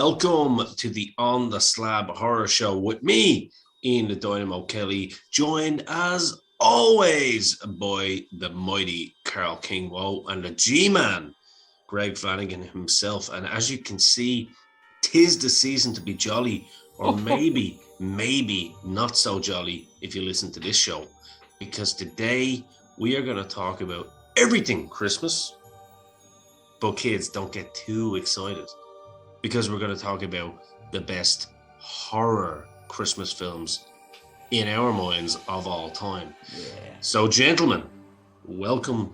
welcome to the On the Slab Horror Show with me, Ian the Dynamo Kelly, joined as always by the mighty Carl Kingwoe and the G-Man, Greg Flanagan himself. And as you can see, 'tis the season to be jolly, or maybe not so jolly if you listen to this show, because today we are going to talk about everything Christmas. But kids, don't get too excited, because we're going to talk about the best horror Christmas films in our minds of all time. Yeah. So, gentlemen, welcome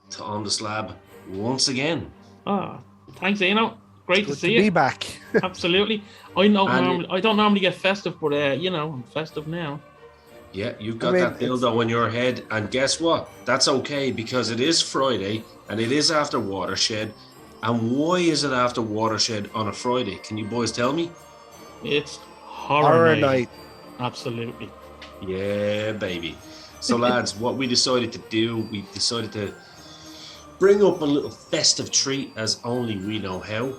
to On the Slab once again. Oh, thanks, Eno. Great to see you. Be back. Absolutely. I don't normally get festive, but I'm festive now. Yeah, you've got that dildo in your head, and guess what? That's okay, because it is Friday and it is after Watershed. And why is it after Watershed on a Friday? Can you boys tell me? It's horror night. Absolutely. Yeah, baby. So, lads, what we decided to do, we decided to bring up a little festive treat as only we know how.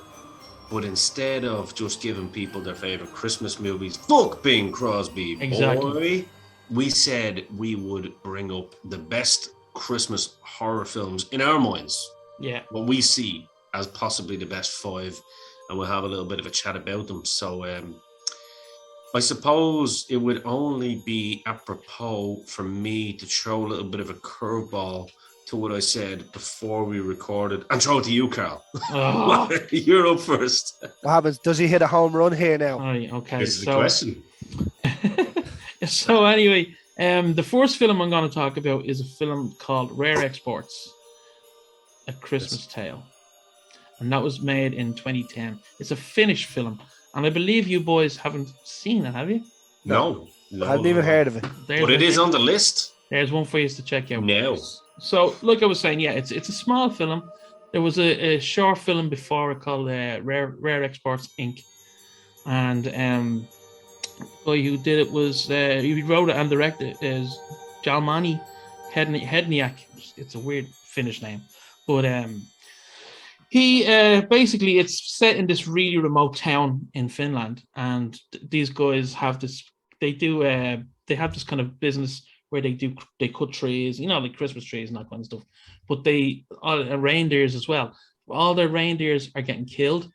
But instead of just giving people their favorite Christmas movies, fuck Bing Crosby, boy, we said we would bring up the best Christmas horror films in our minds. Yeah. What we see as possibly the best 5, and we'll have a little bit of a chat about them. So I suppose it would only be apropos for me to throw a little bit of a curveball to what I said before we recorded, and throw it to you, Carl. Oh. You're up first. What happens? Does he hit a home run here now? Oh, okay. This is the question. So anyway, the first film I'm going to talk about is a film called Rare Exports, A Christmas Tale. And that was made in 2010. It's a Finnish film. And I believe you boys haven't seen it, have you? No. I haven't even heard of it. But it is on the list. There's one for you to check out. No. So, like I was saying, yeah, it's a small film. There was a short film before it called Rare Exports Inc. And the guy who did it was, he wrote it and directed it is Jalmani Hedniak. It's a weird Finnish name. But he basically, it's set in this really remote town in Finland. And these guys have this, they have this kind of business where they cut trees, like Christmas trees and that kind of stuff. But reindeers as well. All their reindeers are getting killed,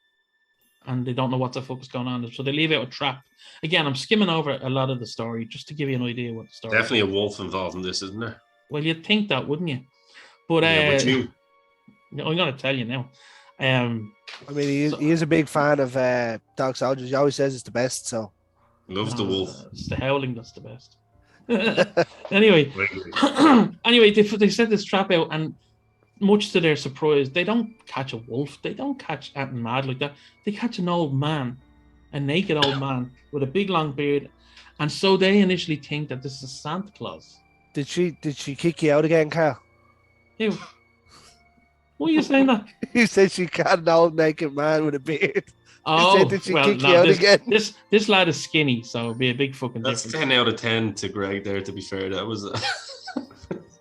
and they don't know what the fuck is going on. So they leave out a trap. Again, I'm skimming over a lot of the story just to give you an idea what the story. Definitely a wolf involved in this, isn't there? Well, you'd think that, wouldn't you? But I'm going to tell you now. He is a big fan of Dog Soldiers. He always says it's the best. So loves the wolf. It's the howling that's the best. Anyway, they set this trap out, and much to their surprise, they don't catch a wolf. They don't catch anything mad like that. They catch an old man, a naked old man with a big long beard, and so they initially think that this is Santa Claus. Did she kick you out again, Carl? Ew. What are you saying that? You said she caught an old naked man with a beard. Oh, did she kick you out again? This lad is skinny, so it'd be a big fucking That's difference. 10 out of 10 to Greg there, to be fair. That was...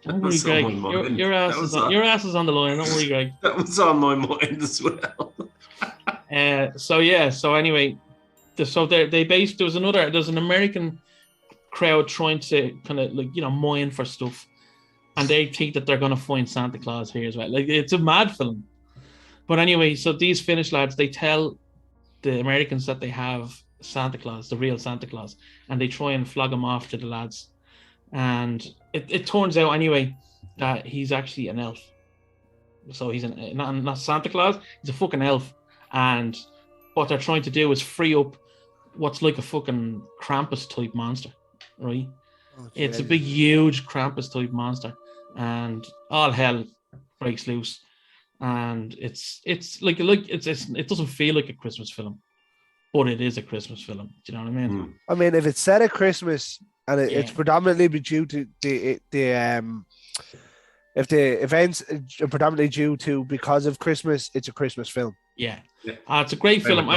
Don't worry, Greg. Your ass is on the line. Don't worry, Greg. That was on my mind as well. So anyway, there's an American crowd trying to kind of mine for stuff, and they think that they're going to find Santa Claus here as well. Like, it's a mad film. But anyway, so these Finnish lads, they tell the Americans that they have Santa Claus, the real Santa Claus, and they try and flog him off to the lads. And it turns out anyway that he's actually an elf. So he's not Santa Claus, he's a fucking elf. And what they're trying to do is free up what's like a fucking Krampus type monster, right? Oh, it's a big, huge Krampus type monster, and all hell breaks loose. And it's like it doesn't feel like a Christmas film, but it is a Christmas film. Do you know what I mean? I mean, if it's set at Christmas and it's predominantly due to if the events are predominantly due to because of Christmas, it's a Christmas film. Yeah, it's a great film.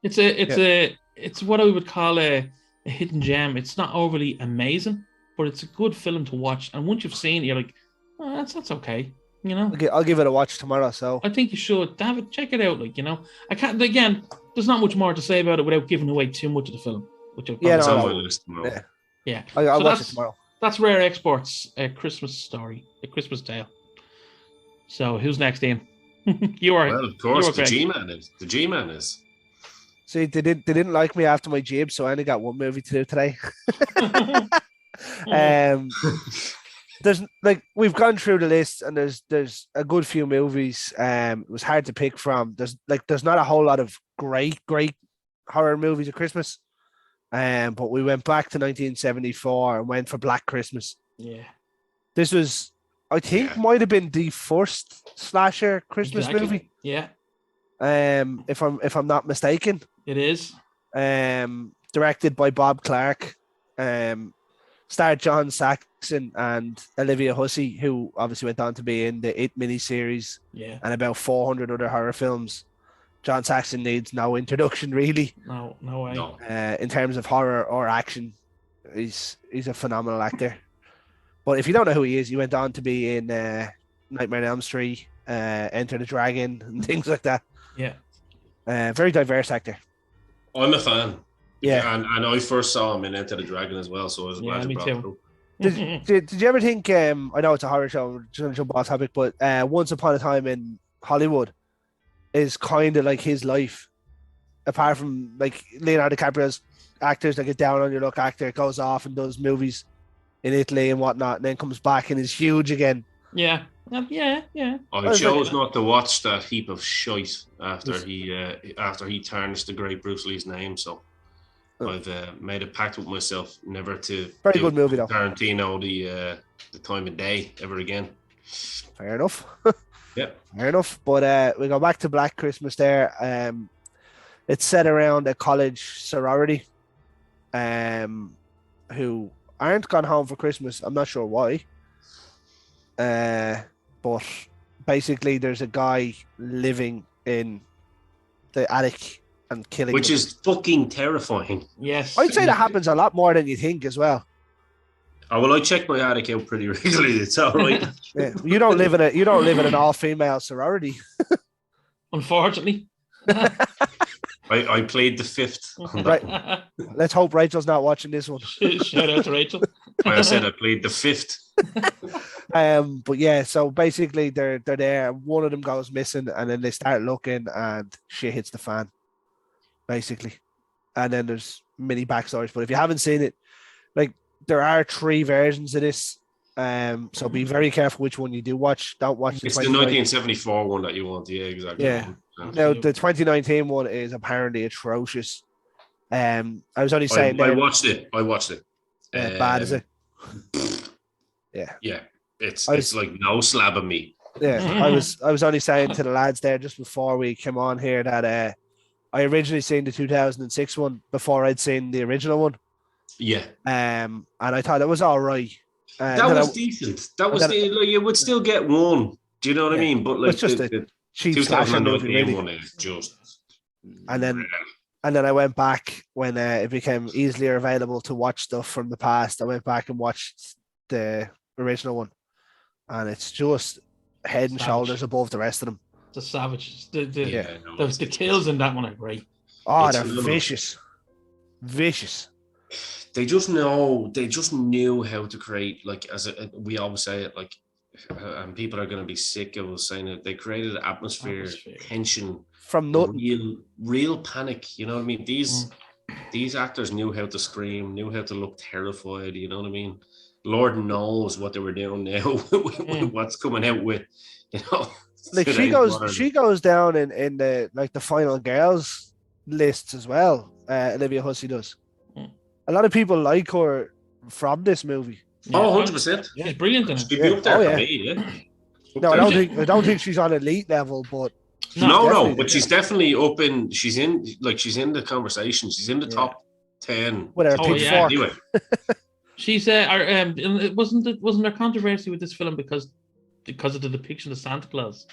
It's what I would call a hidden gem. It's not overly amazing, but it's a good film to watch. And once you've seen it, you're like, oh, that's okay. You know, I'll give it a watch tomorrow. So I think you should have it. Check it out. Like, I can't. Again, there's not much more to say about it without giving away too much of the film. Which Yeah, It's no, on no. my list tomorrow. Yeah. yeah. I'll So watch it tomorrow. That's Rare Exports, a Christmas story, a Christmas tale. So who's next, Ian? You are. Well, of course, you are the correct. G-Man is. The G-Man is. See, they didn't like me after my jib, so I only got one movie to do today. There's like we've gone through the list, and there's a good few movies. It was hard to pick from. There's not a whole lot of great horror movies at Christmas. But we went back to 1974 and went for Black Christmas. Yeah. This was, I think, might have been the first slasher Christmas movie. Yeah. If I'm not mistaken. It is. Directed by Bob Clark. Starred John Saxon and Olivia Hussey, who obviously went on to be in the It miniseries and about 400 other horror films. John Saxon needs no introduction, really. No way. No. In terms of horror or action, he's a phenomenal actor. But if you don't know who he is, he went on to be in Nightmare on Elm Street, Enter the Dragon, and things like that. Yeah. Very diverse actor. I'm a fan. Yeah. And I first saw him in Enter the Dragon as well, so I was glad you me brought too. it up. Did you ever think? I know it's a horror show. I'm just going to jump off topic, but Once Upon a Time in Hollywood is kind of like his life. Apart from like Leonardo DiCaprio's actors that get down on your luck actor goes off and does movies in Italy and whatnot, and then comes back and is huge again. Yeah. I chose not to watch that heap of shite after he tarnished the great Bruce Lee's name. So I've made a pact with myself never to Very good movie though. Tarantino the time of day ever again. Fair enough. Yeah. Fair enough. But we go back to Black Christmas there. It's set around a college sorority who aren't gone home for Christmas. I'm not sure why. But basically there's a guy living in the attic and killing Which them. is fucking terrifying. Yes. I'd say that happens a lot more than you think as well. Oh, well, I check my attic out pretty regularly. It's all right. Yeah. You don't live in an all-female sorority. Unfortunately. I played the fifth. Right. Let's hope Rachel's not watching this one. Shout out to Rachel. I said I played the fifth. But yeah, so basically they're there. One of them goes missing, and then they start looking, and shit hits the fan, basically. And then there's mini backstories. But if you haven't seen it, like there are 3 versions of this. So be very careful which one you do watch. Don't watch It's the 1974 one that you want. Yeah, exactly. Yeah. Now the 2019 one is apparently atrocious. I was only saying I watched it. bad is it? Yeah. Yeah. It's like no slab of meat. Yeah. I was only saying to the lads there just before we came on here that I originally seen the 2006 one before I'd seen the original one. Yeah. And I thought it was all right. That was decent. That was you would still get one. Do you know what I mean? But like it's just a cheap slasher movie, really. One is just. And then I went back when it became easier available to watch stuff from the past. I went back and watched the original one, and it's just head and shoulders above the rest of them. The savage. The kills in that one are great. Oh, they're vicious. Vicious. They just knew how to create, like, we always say it, like, and people are going to be sick of us saying it. They created an atmosphere, tension from nothing, real panic. You know what I mean? These actors knew how to scream, knew how to look terrified. You know what I mean? Lord knows what they were doing now. What's coming out with, you know? Like she goes down in the like the final girls lists as well. Olivia Hussey does. A lot of people like her from this movie. Yeah. Oh, 100%. She's brilliant in it. She'd be up there for me, yeah. No, I don't think she's on elite level, but but she's definitely up in. She's in the conversation. She's in the top 10. With her pitchfork. Anyway. She's it wasn't there controversy with this film because of the depiction of Santa Claus.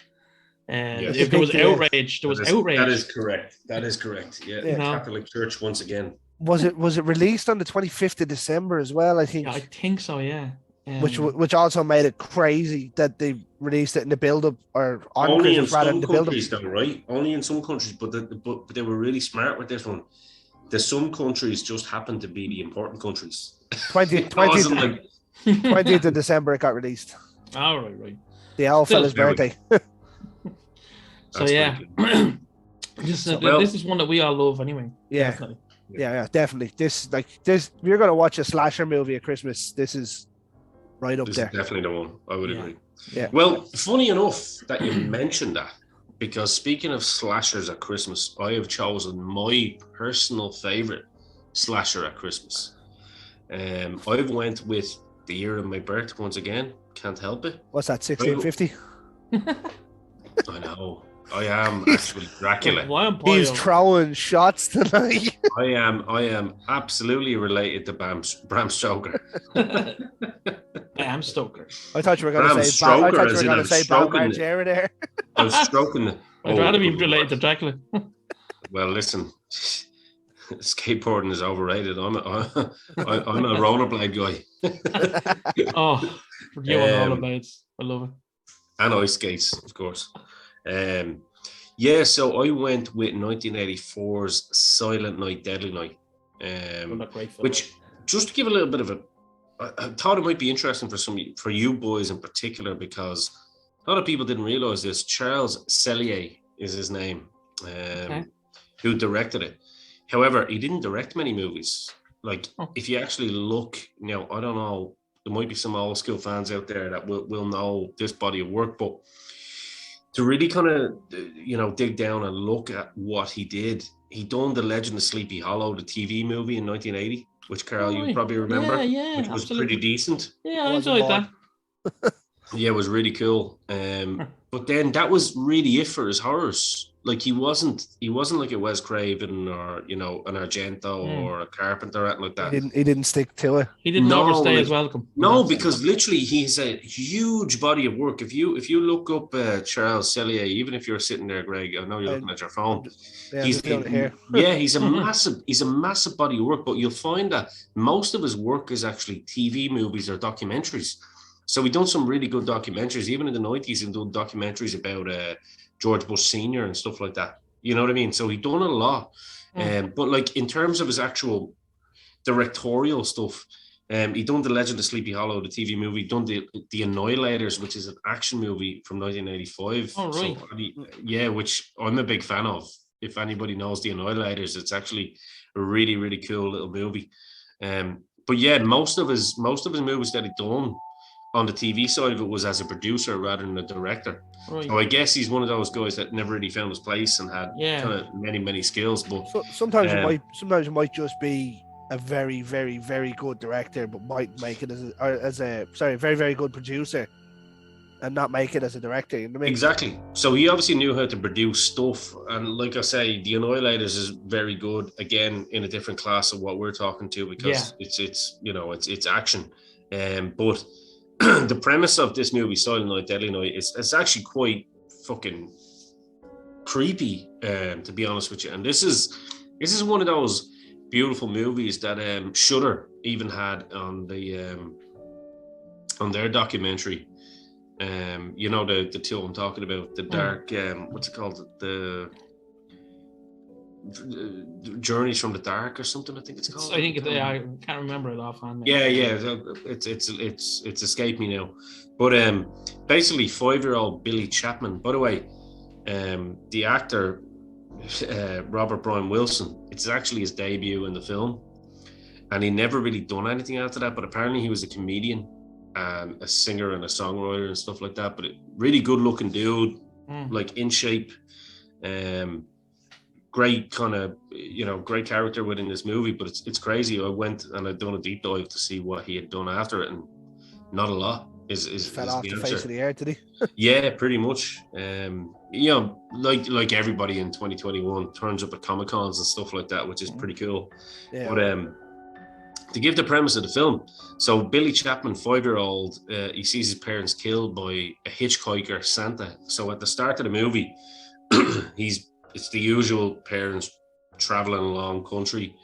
If there was outrage, outrage. That is correct. Yeah, Catholic Church once again. Was it released on the 25th of December as well? I think. Yeah, I think so. Yeah. which also made it crazy that they released it in the build-up or on Only in Christmas rather than some the build-up. countries, though, right? Only in some countries, but they were really smart with this one. The some countries just happened to be the important countries. 20th of December it got released. All right. The old fella's birthday. So yeah, this is one that we all love anyway. Yeah. Definitely. Yeah, definitely. This if you're gonna watch a slasher movie at Christmas, this is right up This there. is definitely the one. I would agree. Yeah. Well, funny enough that you mentioned that, because speaking of slashers at Christmas, I have chosen my personal favorite slasher at Christmas. I've went with the year of my birth once again. Can't help it. What's that? 1650. I know. I am actually Dracula. He's throwing shots tonight. I am absolutely related to Bram Stoker. Bram Stoker. I thought you were going to say Bam Margera there. I was stroking. I'd rather be related to Dracula. Well, listen, skateboarding is overrated. I'm a rollerblade guy. Oh, you on rollerblades. I love it. And ice skates, of course. Yeah, so I went with 1984's Silent Night, Deadly Night. Which, just to give a little bit of I thought it might be interesting for you boys in particular, because a lot of people didn't realize this. Charles Sellier is his name, who directed it. However, he didn't direct many movies. Like, if you actually look, I don't know, there might be some old school fans out there that will know this body of work, but to really kind of, dig down and look at what he did, he done The Legend of Sleepy Hollow, the TV movie in 1980, which, Carl, you probably remember, which was pretty decent. Yeah, I enjoyed that. Yeah, it was really cool. But then that was really it for his horrors. Like, he wasn't like a Wes Craven or, an Argento or a Carpenter or anything like that. He didn't stick to it. He didn't overstay his welcome. No, because literally he's a huge body of work. If you look up Charles Sellier, even if you're sitting there, Greg, I know you're looking at your phone. He's a massive body of work, but you'll find that most of his work is actually TV movies or documentaries. So we've done some really good documentaries. Even in the 90s, he's done documentaries about George Bush Sr. and stuff like that. You know what I mean? So he done a lot. But like, in terms of his actual directorial stuff, he done The Legend of Sleepy Hollow, the TV movie. He done the Annihilators, which is an action movie from 1985. Oh, right. So, which I'm a big fan of. If anybody knows the Annihilators, it's actually a really, really cool little movie. But yeah, most of his movies that he done on the TV side of it was as a producer rather than a director. Right. So I guess he's one of those guys that never really found his place and had kind of many skills. But sometimes it might just be a very, very, very good director, but might make it as a very, very good producer and not make it as a director. You know what I mean? Exactly. So he obviously knew how to produce stuff, and like I say, the Annihilators is very good. Again, in a different class of what we're talking to, because it's action, but the premise of this movie, Silent Night, Deadly Night, it's actually quite fucking creepy, to be honest with you. And this is one of those beautiful movies that Shudder even had on their documentary. The two I'm talking about, the dark, what's it called? The Journeys from the Dark or something, I think it's called. I think I can't remember it offhand. Yeah, it's escaped me now. But basically, 5-year-old Billy Chapman. By the way, the actor Robert Brian Wilson, it's actually his debut in the film, and he never really done anything after that. But apparently, he was a comedian and a singer and a songwriter and stuff like that. But really good-looking dude, like in shape. Great kind of, great character within this movie, but it's crazy. I went and I'd done a deep dive to see what he had done after it, and not a lot. Fell off the face of the earth, did he? Yeah, pretty much. Like everybody in 2021 turns up at Comic Cons and stuff like that, which is pretty cool. Yeah. But to give the premise of the film, so Billy Chapman, 5-year-old, he sees his parents killed by a hitchhiker, Santa. So at the start of the movie, it's the usual parents traveling along country,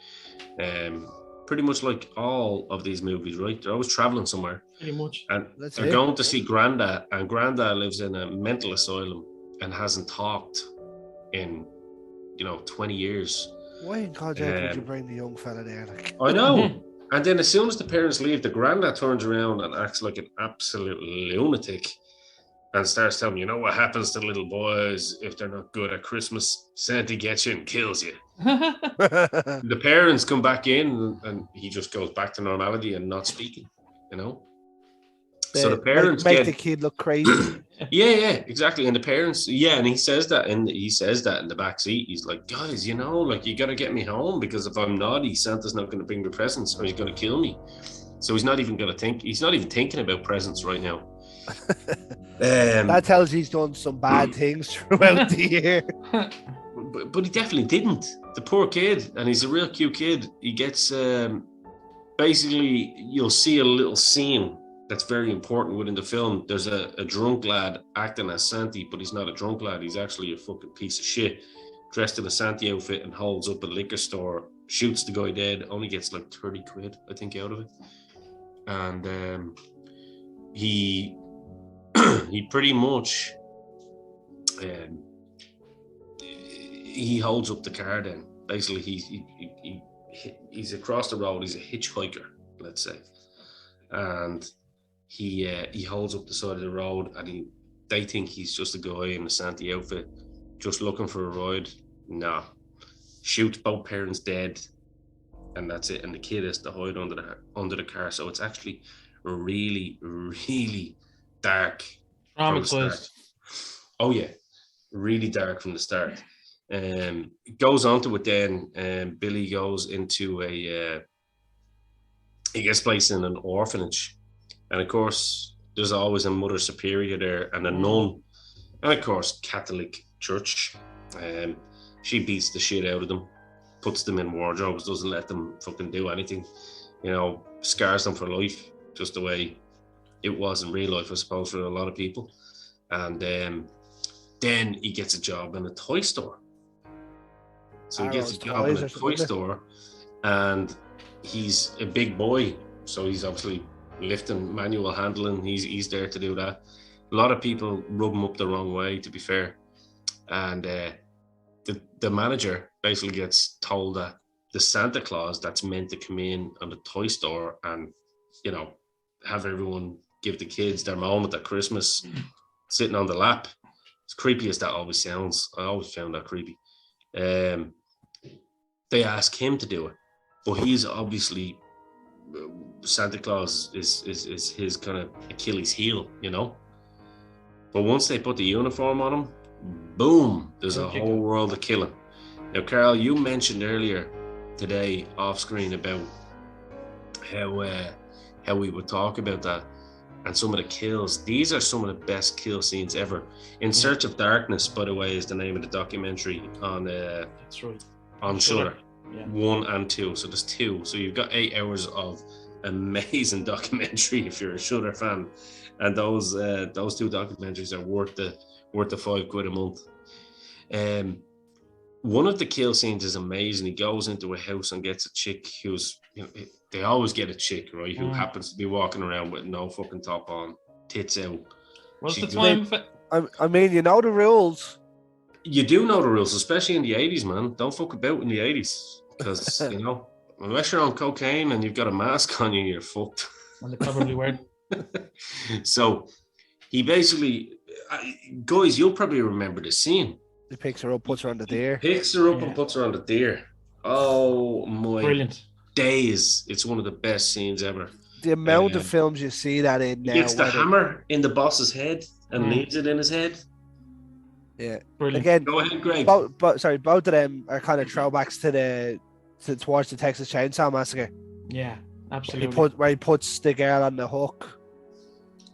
pretty much like all of these movies, right? They're always traveling somewhere. Pretty much. And That's they're it. going to see Granda, and Granda lives in a mental asylum and hasn't talked in, 20 years. Why in God's sake would you bring the young fella there? Like, I know. And then as soon as the parents leave, the Granda turns around and acts like an absolute lunatic and starts telling you know what happens to little boys if they're not good at Christmas? Santa gets you and kills you. The parents come back in and he just goes back to normality and not speaking, So the parents make the kid look crazy. yeah, exactly. And the parents, and he says that in the back seat. He's like, guys, you gotta get me home, because if I'm naughty, Santa's not gonna bring me presents or he's gonna kill me. So he's not even thinking about presents right now. That tells he's done some bad things throughout the year. But he definitely didn't. The poor kid, and he's a real cute kid. He gets basically, you'll see a little scene that's very important within the film. There's a drunk lad acting as Santa, but he's not a drunk lad. He's actually a fucking piece of shit, dressed in a Santa outfit and holds up a liquor store, shoots the guy dead, only gets like 30 quid, I think, out of it. And he pretty much he holds up the car then. Basically, he's across the road. He's a hitchhiker, let's say. And he holds up the side of the road, and they think he's just a guy in a Santa outfit, just looking for a ride. Nah, shoots both parents dead, and that's it. And the kid has to hide under the car. So it's actually really, really dark. Traumatized. Oh yeah, really dark from the start. It goes on to it then. Billy goes into he gets placed in an orphanage. And of course, there's always a mother superior there and a nun. And of course, Catholic Church. She beats the shit out of them, puts them in wardrobes, doesn't let them fucking do anything. Scars them for life, just the way it was in real life, I suppose, for a lot of people. And then he gets a job in a toy store. So he gets a job in a toy store, and he's a big boy. So he's obviously lifting, manual handling. He's there to do that. A lot of people rub him up the wrong way, to be fair. And the manager basically gets told that the Santa Claus that's meant to come in on the toy store and, have everyone give the kids their moment at Christmas sitting on the lap. As creepy as that always sounds, I always found that creepy. They ask him to do it, but he's obviously, Santa Claus is his kind of Achilles heel, But once they put the uniform on him, boom, there's a whole world of killing. Now, Carl, you mentioned earlier today off screen about how we would talk about that and some of the kills. These are some of the best kill scenes ever. In Search of Darkness, by the way, is the name of the documentary on That's right. on Shudder. Yeah. 1 and 2. So there's 2. So you've got 8 hours of amazing documentary if you're a Shudder fan. And those 2 documentaries are worth the £5 a month. One of the kill scenes is amazing. He goes into a house and gets a chick who's, they always get a chick, right, who happens to be walking around with no fucking top on, tits out. What's the time? I mean, you know the rules. You do know the rules, especially in the 80s, man. Don't fuck about in the 80s. Because, unless you're on cocaine and you've got a mask on you, you're fucked. And they probably were. So he basically, guys, you'll probably remember the scene. He picks her up, puts her on the deer. Picks her up and puts her on the deer. Oh my Brilliant. days. It's one of the best scenes ever. The amount of films you see that in now. He gets the hammer in the boss's head and leaves it in his head. Yeah. Brilliant. Again, go ahead, Greg. Both of them are kind of throwbacks towards the Texas Chainsaw Massacre. Yeah, absolutely. Where he puts the girl on the hook.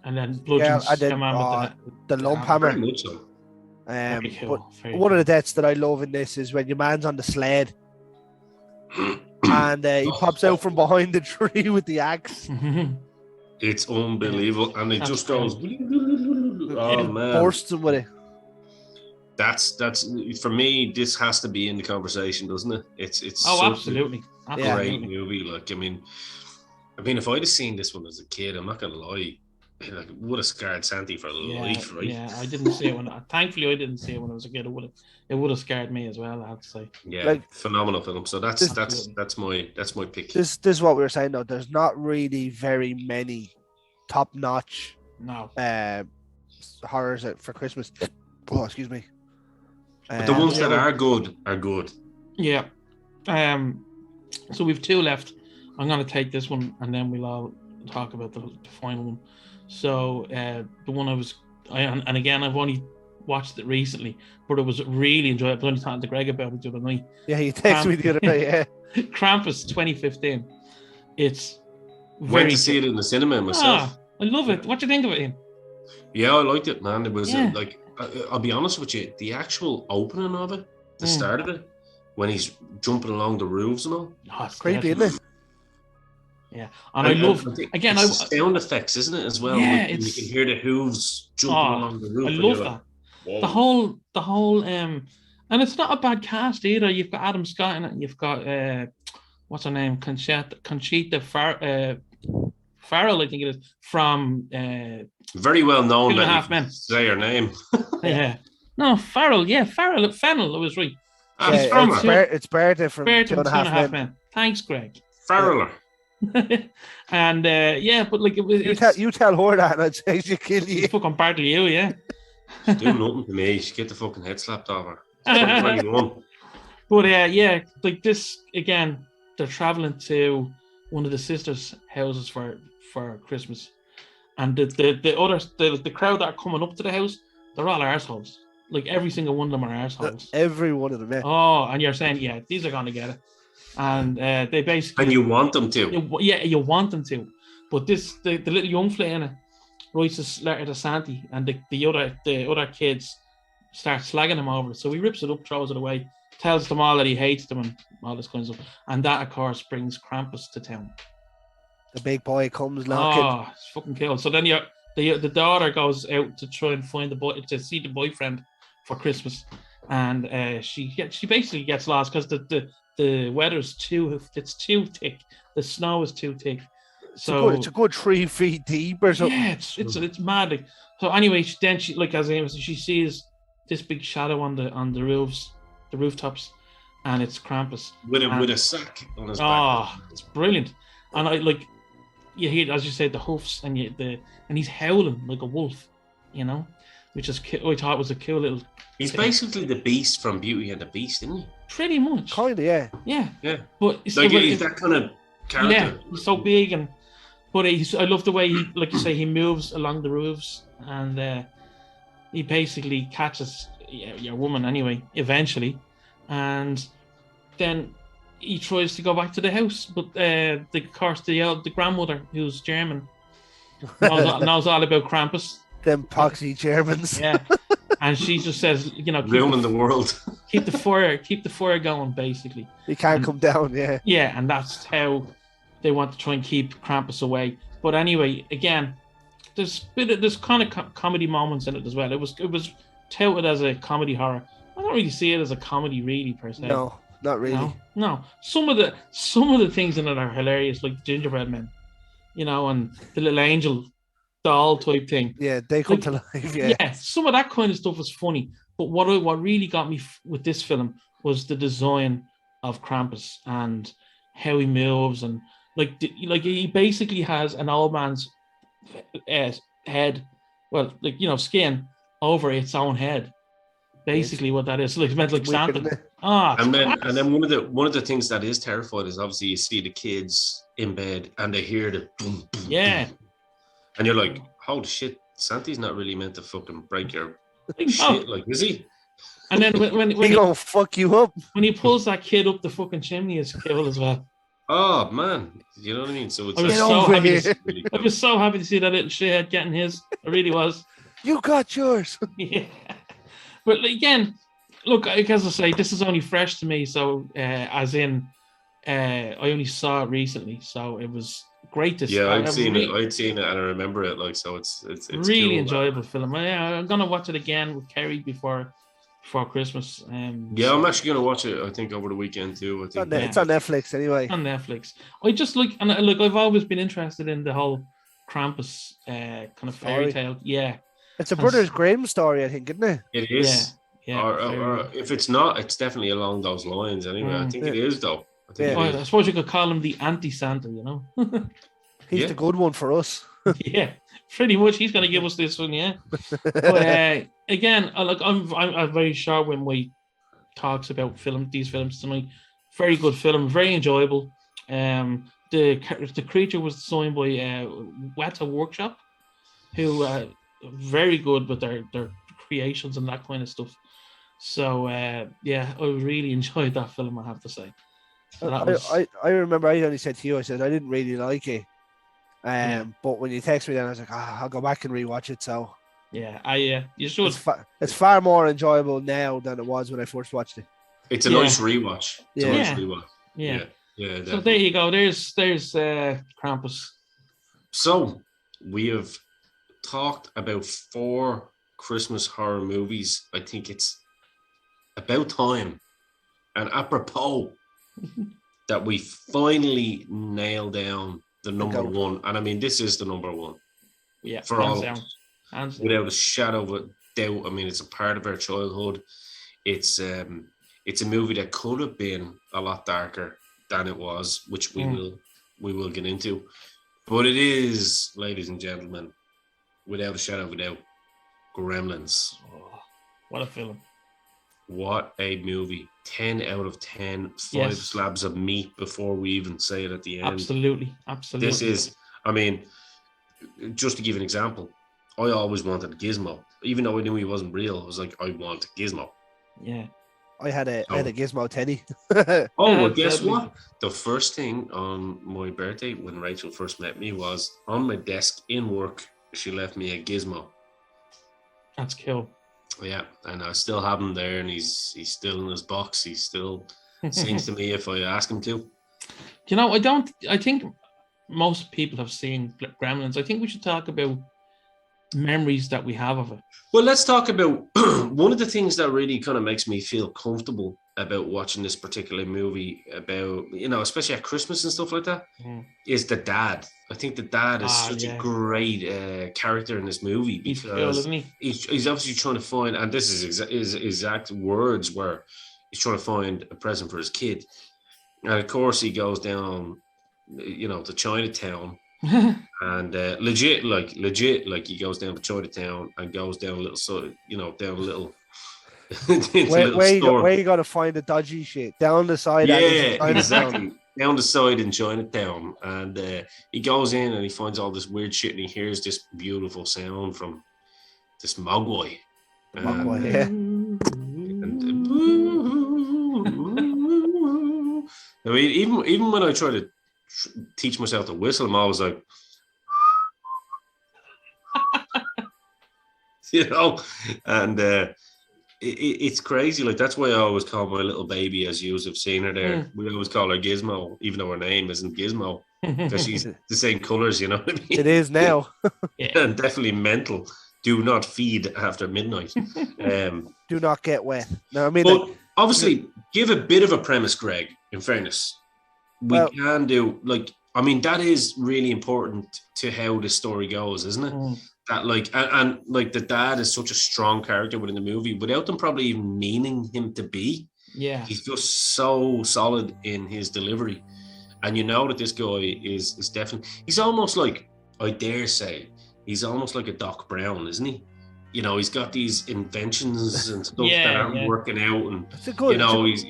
And then bludgeons come on with the lump hammer. Very much so. Very cool. One of the deaths that I love in this is when your man's on the sled and he pops out from behind the tree with the axe. It's unbelievable, and it just goes. Oh man! Bursts him with it. that's for me. This has to be in the conversation, doesn't it? It's such absolutely, a absolutely. great movie. Like, I mean, if I'd have seen this one as a kid, I'm not gonna lie, like, it would have scarred Santi for life, right? Yeah, I didn't see it thankfully I didn't see it when I was a kid. It would have scared me as well, I have to say. Yeah, Like, phenomenal film. So that's Absolutely. my pick. This is what we were saying though. There's not really very many top-notch No. horrors for Christmas. Oh, excuse me. But the ones that are good are good. Yeah. So we've two left. I'm going to take this one, and then we'll all talk about the final one. So the one and again, I've only watched it recently, but it was really enjoyable. I was only talking to Greg about it the other night. Yeah, you texted me the other night. Yeah. Krampus 2015. It's Went to see it in the cinema myself. I love it. What do you think of it, Ian? Yeah, I liked it, man. It was like, I'll be honest with you, the actual opening of it, the start of it, when he's jumping along the roofs and all. Oh, it's creepy, isn't it? Yeah, and I love again. It's sound effects, isn't it, as well? Yeah, you can hear the hooves jumping along the roof. I love that. Like, the whole and it's not a bad cast either. You've got Adam Scott in it. You've got what's her name, Conchita Farrell, I think it is, from very well known. 2.5 Men. Say her name. Yeah, no, Farrell. Yeah, Fennel. I was right. It's Bertha from Bertha from 2.5 Men. Thanks, Greg. Farrell. And but like you tell her that, and I'd say she'll kill you. Fucking partly you, yeah. She's doing nothing to me. She get the fucking head slapped off her. But like this again, they're traveling to one of the sisters' houses for Christmas, and the crowd that are coming up to the house, they're all arseholes. Like every single one of them are arseholes. Every one of them, yeah. Oh, and you're saying, yeah, these are gonna get it. And they basically, and you want them to, you want them to, but the little young fella in it writes a letter to Santi, and the other kids start slagging him over it. So he rips it up, throws it away, tells them all that he hates them and all this kind of stuff. And that, of course, brings Krampus to town. The big boy comes knocking. Oh, it's fucking killed. So then the daughter goes out to try and find to see the boyfriend for Christmas, and she basically gets lost because the weather's too thick. The snow is too thick. So it's a good 3 feet deep or something. Yeah, it's mad. Like, so anyway, she like as I was, she sees this big shadow on the roofs, the rooftops, and it's Krampus with a sack on his back. Oh, it's brilliant. And I like you hear, as you said, the hoofs and he's howling like a wolf, which is I thought was a cool little. He's basically the Beast from Beauty and the Beast, isn't he? Pretty much. Kind of, yeah. Yeah. Yeah. But he's that kind of character. Yeah, he's so big but I love the way he, like you say, he moves along the roofs, and he basically catches your woman anyway, eventually, and then he tries to go back to the house, but the grandmother, who's German, knows all about Krampus. Them poxy Germans. Yeah. And she just says, ruining the world. keep the fire going, basically. He can't come down, yeah. Yeah, and that's how they want to try and keep Krampus away. But anyway, again, there's kind of comedy moments in it as well. It was touted as a comedy horror. I don't really see it as a comedy, really, per se. No, not really. No. Some of the things in it are hilarious, like the gingerbread men, and the little angel doll type thing. Yeah, they come to life. Yeah, some of that kind of stuff was funny. But what really got me with this film was the design of Krampus and how he moves, and like he basically has an old man's head, well, skin over its own head. Basically, what that is, like, it's meant like Santa. And then one of the things that is terrifying is obviously you see the kids in bed and they hear the boom, boom, boom. And you're like, holy shit, Santa's not really meant to fucking break your shit, like, is he? And then when he gonna fuck you up when he pulls that kid up the fucking chimney, is cool as well. Oh man, you know what I mean? So it's I was so happy to see that little shithead getting his. I really was. You got yours. Yeah. But again, look, as I say, this is only fresh to me. So, I only saw it recently, so it was great to see. Yeah, I'd seen it, and I remember it. Like, so it's really cool, enjoyable film. I'm gonna watch it again with Kerry before before Christmas. Yeah, I'm actually gonna watch it. I think over the weekend too. I think It's on Netflix anyway. On Netflix. I just like, and look, I've always been interested in the whole Krampus kind of fairy tale. Yeah, It's a Brothers Grimm story, I think, isn't it? it is. Yeah. Or if it's not, it's definitely along those lines. Anyway, I think it is though. I think it is. I suppose you could call him the anti-Santa. You know. He's the good one for us. Yeah, pretty much. He's going to give us this one, yeah. But again, I'm very sure when we talks about these films tonight. Very good film, very enjoyable. The creature was designed by Weta Workshop, who very good with their creations and that kind of stuff. So yeah, I really enjoyed that film, I have to say. So I remember I only said to you, I said I didn't really like it. But when you text me, then I was like, I'll go back and rewatch it. So yeah, you should. It's far more enjoyable now than it was when I first watched it. It's a nice rewatch. It's a nice rewatch. Yeah. Definitely. So there you go. There's Krampus. So we have talked about 4 Christmas horror movies. I think it's about time and apropos that we finally nail down the number one. And I mean, this is the number one. Yeah, for all of us. Without a shadow of a doubt. I mean, it's a part of our childhood. It's a movie that could have been a lot darker than it was, which we will get into. But it is, ladies and gentlemen, without a shadow of a doubt, Gremlins. Oh, what a film. What a movie. 10 out of 10. 5 slabs of meat before we even say it at the end. Absolutely. This is, I mean, just to give an example, I always wanted a Gizmo. Even though I knew he wasn't real, I was like, I want a Gizmo. Yeah. I had a Gizmo Teddy. Well, guess what? The first thing on my birthday when Rachel first met me was on my desk in work. She left me a Gizmo. That's cool. Yeah, and I still have him there, and he's still in his box. He still sings to me if I ask him to. You know, I think most people have seen Gremlins. I think we should talk about memories that we have of it. Well, let's talk about one of the things that really kind of makes me feel comfortable about watching this particular movie, about, you know, especially at Christmas and stuff like that, is the dad. I think the dad is such a great character in this movie, because he's cool, isn't he? He's obviously trying to find, and this is his exact words, where he's trying to find a present for his kid. And of course he goes down, you know, to Chinatown. And legit, he goes down to Chinatown and goes down a little, so you know, down a little. Where you gotta find the dodgy shit? Down the side. Yeah, exactly. Down the side in Chinatown, and he goes in and he finds all this weird shit, and he hears this beautiful sound from this Mogwai. Yeah. I mean, even when I try to teach myself to whistle, I'm always like, you know, and it's crazy. Like, that's why I always call my little baby, as you have seen her there. We always call her Gizmo, even though her name isn't Gizmo, because she's the same colors. You know what I mean? It is now. And definitely mental. Do not feed after midnight. Do not get wet. No, I mean, but obviously, give a bit of a premise, Greg. In fairness, we can do, like, I mean, that is really important to how the story goes, isn't it? That, like, and like, the dad is such a strong character within the movie, without them probably even meaning him to be. Yeah, he's just so solid in his delivery, and you know that this guy is definitely. He's almost like, I dare say, he's almost like a Doc Brown, isn't he? You know, he's got these inventions and stuff that aren't working out, and you know, he's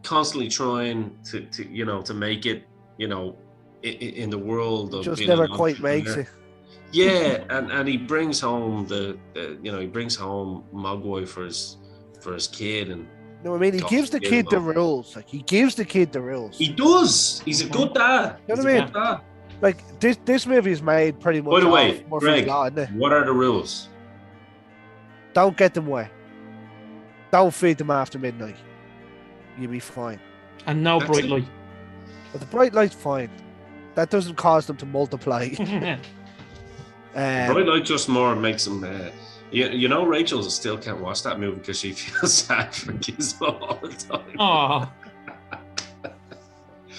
constantly trying to you know, to make it, you know, in the world of just never quite makes it. Yeah, and he brings home he brings home Mogwai for his kid, and no, I mean, he gives the kid the rules. Like, he gives the kid the rules. He does. He's a good dad. You know what I mean? Like, this movie is made pretty much. By the way, Greg, what are the rules? Don't get them wet. Don't feed them after midnight. You'll be fine. And no bright light. But the bright light's fine. That doesn't cause them to multiply. Bright light just more makes them You know, Rachel still can't watch that movie because she feels sad for Gizmo all the time. Oh.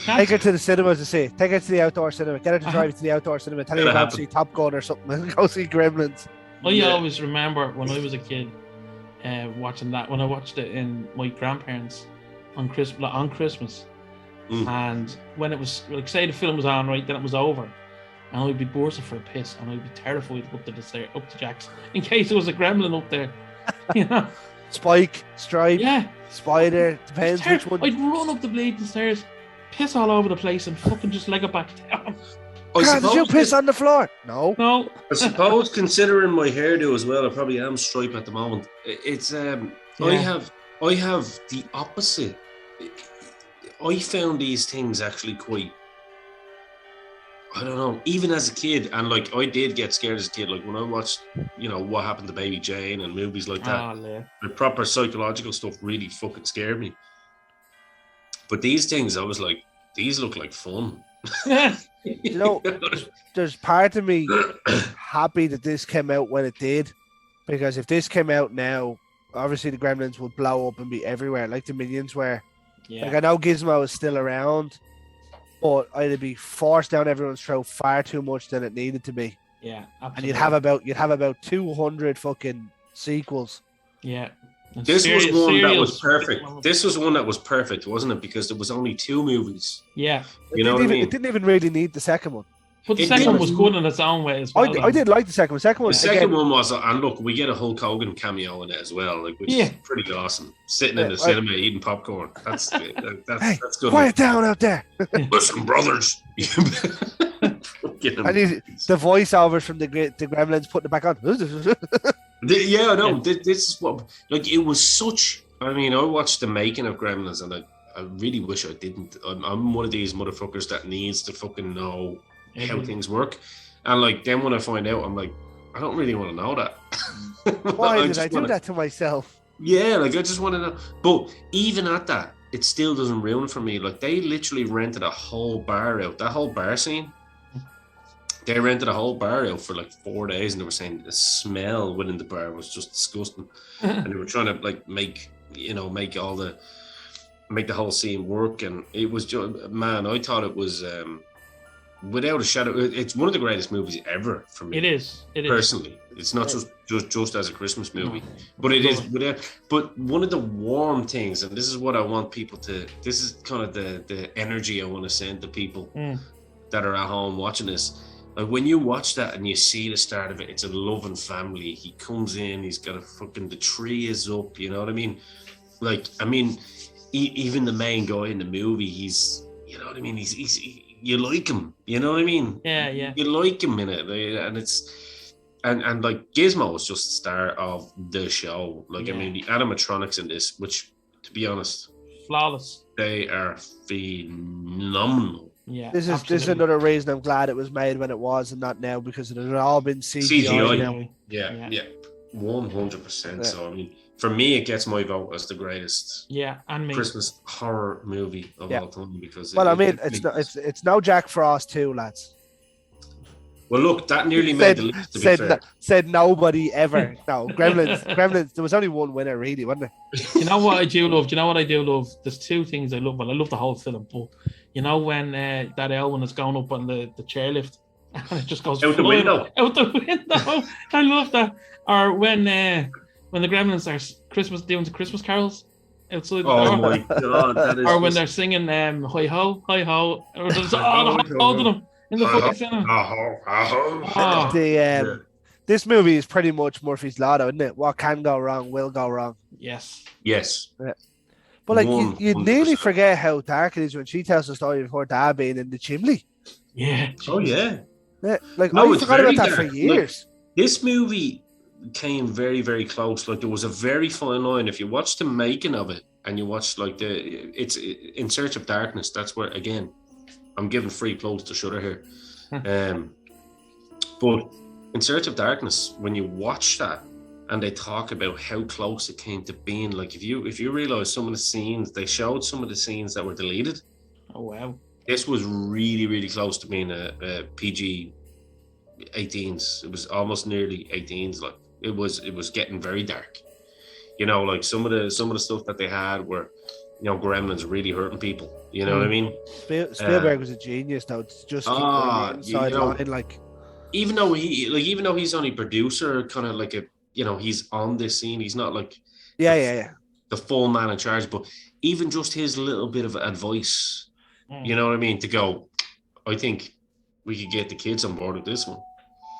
Take her to the cinema to see it. Take her to the outdoor cinema. Get her to drive to the outdoor cinema. Tell her It'll to go happen. see Top Gun or something and go see Gremlins. I always remember when I was a kid watching that, when I watched it in my grandparents on Christmas. And when it was, like, say the film was on, right, then it was over. And I'd be bursting for a piss, and I'd be terrified up to Jack's, in case there was a gremlin up there. You know? Spike, Stripe, Yeah. Spider, depends which one. I'd run up the bleeding stairs, piss all over the place, and fucking just leg it back down. God, did you piss on the floor? No. No. I suppose, considering my hairdo as well, I probably am Stripe at the moment. It's I have the opposite. I found these things actually quite, I don't know, even as a kid, and like I did get scared as a kid, like when I watched, you know, What Happened to Baby Jane and movies like that. The proper psychological stuff really fucking scared me. But these things, I was like, these look like fun. You know, there's part of me happy that this came out when it did, because if this came out now, obviously the Gremlins would blow up and be everywhere, like the Minions were. Like, I know Gizmo is still around, but it'd be forced down everyone's throat far too much than it needed to be. Yeah, absolutely. And you'd have about 200 fucking sequels. Yeah. This was one that was perfect. This was one that was perfect, wasn't it? Because there was only 2 movies. Yeah. You know what I mean? It didn't even really need the second one. But the second one was good in its own way as well. I did like the second one. The second one was, and look, we get a Hulk Hogan cameo in it as well, like, which is pretty awesome. Sitting in the cinema eating popcorn. That's good. Quiet down out there. Listen, brothers. The voiceovers from the Gremlins putting it back on. Yeah, no, this is what, like, it was such. I mean, I watched the making of Gremlins, and I really wish I didn't. I'm one of these motherfuckers that needs to fucking know how things work, and like then when I find out, I'm like, I don't really want to know that. Why did I do that to myself? Yeah, like I just want to know. But even at that, it still doesn't ruin it for me. Like, they literally rented a whole bar out. That whole bar scene. They rented a whole bar out for like 4 days, and they were saying the smell within the bar was just disgusting. And they were trying to like make the whole scene work, and it was just, man, I thought it was without a shadow, it's one of the greatest movies ever for me. It is personally. It's not just as a Christmas movie, but it is. But one of the warm things, and this is what I want people to. This is kind of the energy I want to send to people that are at home watching this. Like, when you watch that and you see the start of it, it's a loving family. He comes in, he's got the tree is up, you know what I mean? Like, I mean, even the main guy in the movie, he's, you know what I mean? You like him, you know what I mean? Yeah. You like him in it, and it's, and like Gizmo is just the star of the show. Like, I mean, the animatronics in this, which, to be honest, flawless. They are phenomenal. Yeah, this is another reason I'm glad it was made when it was and not now, because it had all been CGI now. Yeah, 100%. So I mean, for me, it gets my vote as the greatest Christmas horror movie of all time, because it's no Jack Frost 2, lads. Well, look, that nearly made the list, to be fair. Said nobody ever. No, Gremlins. There was only one winner, really, wasn't there? You know what I do love? There's 2 things I love. Well, I love the whole film, but you know when that Elwyn is going up on the chairlift and it just goes out the window. Out the window. I love that. Or when the Gremlins are doing the Christmas carols outside the door. Oh my god! That is or when they're singing "Hi Ho, Hi Ho," or there's all of them. In the fucking cinema. This movie is pretty much Murphy's Law, isn't it? What can go wrong will go wrong. Yes. Yeah. But like, you nearly forget how dark it is when she tells the story of her dad being in the chimney. Yeah. Oh yeah. Like, I forgot about that for years. Like, this movie came very, very close. Like, there was a very fine line. If you watch the making of it and you watch like it's In Search of Darkness, that's where, again, I'm giving free plugs to Shudder here. But In Search of Darkness, when you watch that and they talk about how close it came to being, like, if you realize some of the scenes, they showed some of the scenes that were deleted. Oh, wow. This was really, really close to being a PG 18s. It was almost nearly 18s, like. It was getting very dark. You know, like some of the stuff that they had were, you know, Gremlins really hurting people. You know what I mean? Spielberg was a genius, though. To just keep going the inside line, like. Even though he's only producer, kind of like a, you know, he's on this scene. He's not like the full man in charge, but even just his little bit of advice, you know what I mean, to go, I think we could get the kids on board with this one.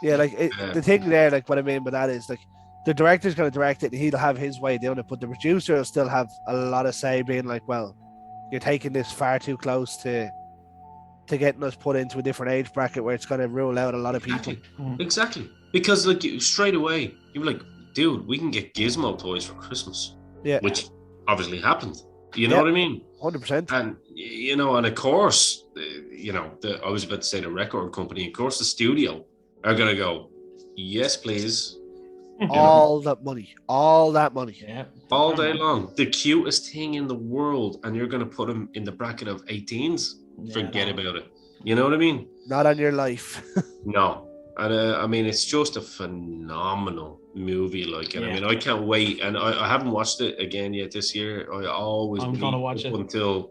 Yeah, like the thing there, like what I mean by that is like the director's going to direct it and he'll have his way doing it, but the producer will still have a lot of say, being like, well, you're taking this far too close to getting us put into a different age bracket where it's going to rule out a lot of people. Exactly. Because like straight away, you were like, dude, we can get Gizmo toys for Christmas. Yeah. Which obviously happened. You know what I mean? 100%. And, you know, and of course, you know, I was about to say the record company, of course, the studio are going to go, yes, please. All that money. Yeah. All day long. The cutest thing in the world. And you're going to put them in the bracket of 18s. Forget about it. You know what I mean? Not on your life. No. And I mean, it's just a phenomenal movie. Like, and I mean, I can't wait. And I haven't watched it again yet this year. I'm going to watch it until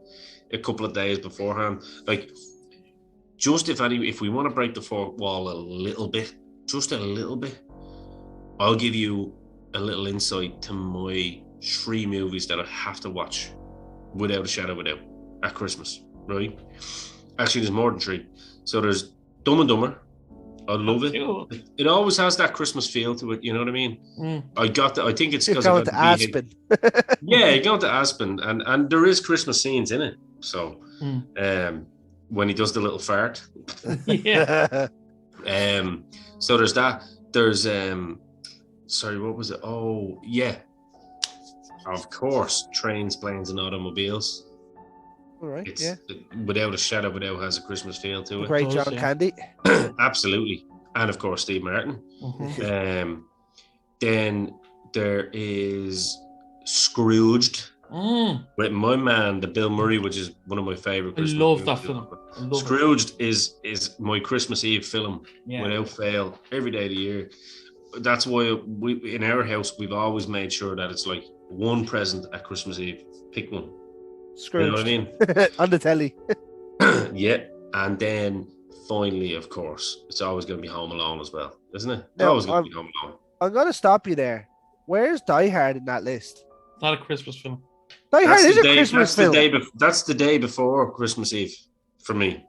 a couple of days beforehand. Like, just if we want to break the fourth wall a little bit, just a little bit, I'll give you a little insight to my 3 movies that I have to watch without a shadow of a doubt at Christmas, right? Actually, there's more than 3. So there's Dumb and Dumber. I love it. Cool. It always has that Christmas feel to it. You know what I mean? I got that. I think it's because going to Aspen. Yeah, you're going to Aspen, and there is Christmas scenes in it. So, when he does the little fart. Yeah. So there's that. There's sorry, what was it? Oh, yeah. Of course, Trains, Planes, and Automobiles. All right. It's, without a shadow of a doubt, has a Christmas feel to it. Great John Candy. Absolutely. And of course, Steve Martin. Then there is Scrooged with my man, the Bill Murray, which is one of my favorite Christmas love that film. Scrooged is my Christmas Eve film without fail, every day of the year. That's why we in our house we've always made sure that it's like one present at Christmas Eve. Pick one. Scrooged. You know what I mean? On the telly. Yeah. And then finally, of course, it's always going to be Home Alone as well, isn't it? It's Now, always going to be Home Alone. I'm going to stop you there. Where's Die Hard in that list? Not a Christmas film. Die Hard is a Christmas film. That's the day before Christmas Eve for me.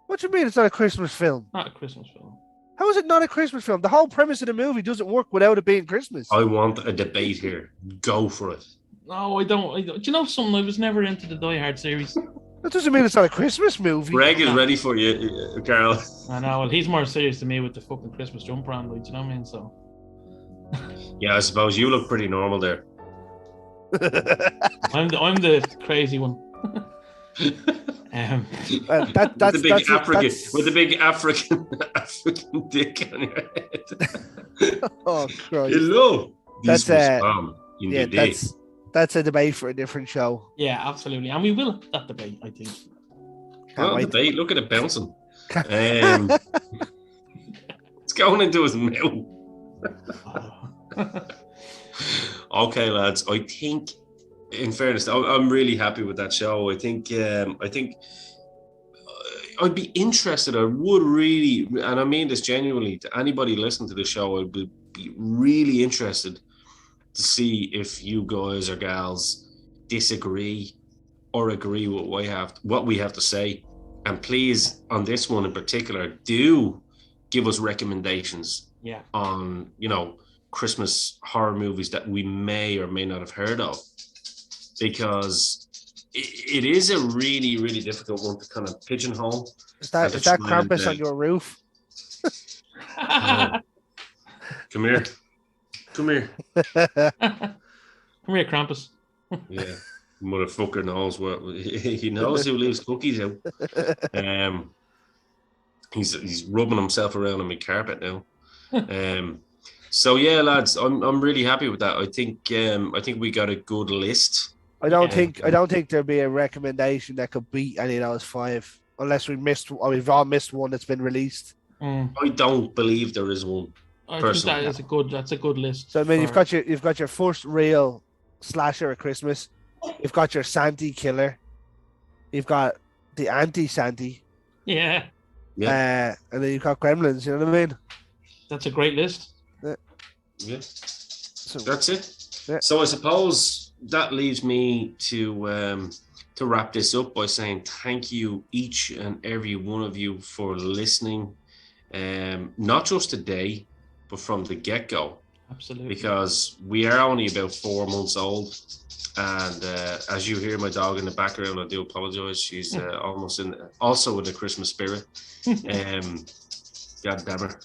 What do you mean it's not a Christmas film? Not a Christmas film. How is it not a Christmas film? The whole premise of the movie doesn't work without it being Christmas. I want a debate here. Go for it. No, I don't. Do you know something? I was never into the Die Hard series. That doesn't mean it's not a Christmas movie. Greg is ready for you, Carl. I know. Well, he's more serious than me with the fucking Christmas jumper on. Do you know what I mean? So. Yeah, I suppose you look pretty normal there. I'm the crazy one. With the big African dick on your head. Oh Christ! Hello. That's that's a debate for a different show. Yeah, absolutely, and we will have that debate. I think. Debate. Look at it bouncing. It's going into his mouth. Okay, lads. I think, in fairness, I'm really happy with that show. I think I'd be interested. I would really, and I mean this genuinely, to anybody listening to the show, I'd be really interested to see if you guys or gals disagree or agree with what we have to say. And please, on this one in particular, do give us recommendations on, Christmas horror movies that we may or may not have heard of, because it is a really, really difficult one to kind of pigeonhole. Is that Krampus on your roof? Come here. Come here, Krampus. Yeah, motherfucker knows what he knows. Who leaves cookies out. He's rubbing himself around on my carpet now. So yeah, lads, I'm really happy with that. I think we got a good list. I don't think there'll be a recommendation that could beat any of those 5, unless we've all missed one that's been released. I don't believe there is one. I think Personally. that's a good list. So I mean, for- you've got your first real slasher at Christmas. You've got your Santy killer. You've got the anti-Santy. yeah, And then you've got Gremlins. You know what I mean? that's a great list. Yeah. So That's it. Yeah. So I suppose that leaves me to wrap this up by saying thank you each and every one of you for listening, not just today, but from the get-go, Absolutely. because we are only about 4 months old, and as you hear my dog in the background, I do apologize. She's also in the Christmas spirit. God damn her.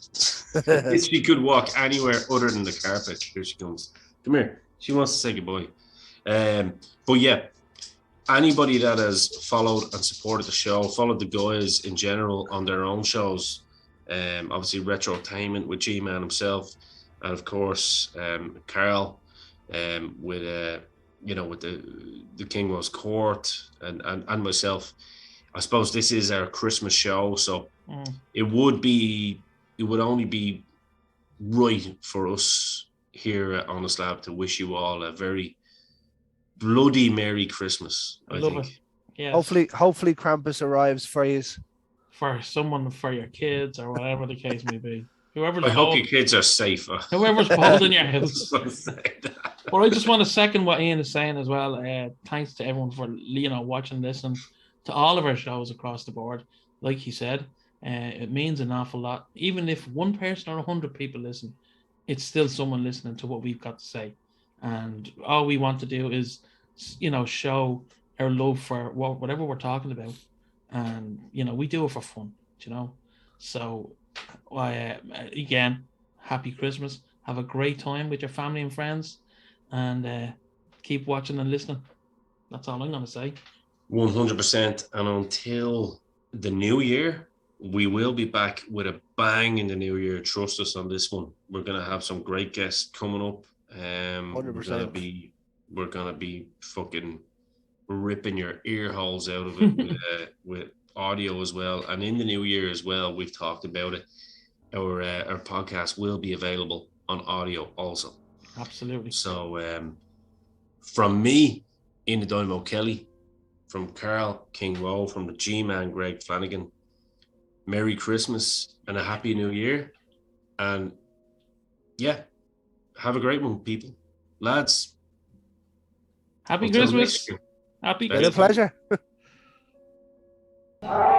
If she could walk anywhere other than the carpet, here she comes. Come here. She wants to say goodbye. But yeah, anybody that has followed and supported the show, followed the guys in general on their own shows, obviously Retrotainment with G-Man himself, and of course Carl with the King Rose Court and myself. I suppose this is our Christmas show, so it would only be right for us here on the Slab to wish you all a very bloody Merry Christmas. I love think. it. Yes. hopefully Krampus arrives for you. For someone, for your kids or whatever the case may be. Whoever's I hope bold, your kids are safe. whoever's bold in your house. I was gonna say that. But I just want to second what Ian is saying as well. Thanks to everyone for watching, listening to all of our shows across the board. Like he said, it means an awful lot. Even if one person or 100 people listen, it's still someone listening to what we've got to say. And all we want to do is, show our love for whatever we're talking about. And, we do it for fun, So, again, happy Christmas. Have a great time with your family and friends. And keep watching and listening. That's all I'm going to say. 100%. And until the new year, we will be back with a bang in the new year. Trust us on this one. We're going to have some great guests coming up. 100%. We're gonna be fucking ripping your ear holes out of it with audio as well. And in the new year as well, we've talked about it. Our podcast will be available on audio also. Absolutely. So from me, in the Dynamo Kelly, from Carl King Rowe, from the G-Man Greg Flanagan, Merry Christmas and a Happy New Year. And yeah, have a great one, people. Lads. Happy Christmas. Happy Been a Christmas. pleasure.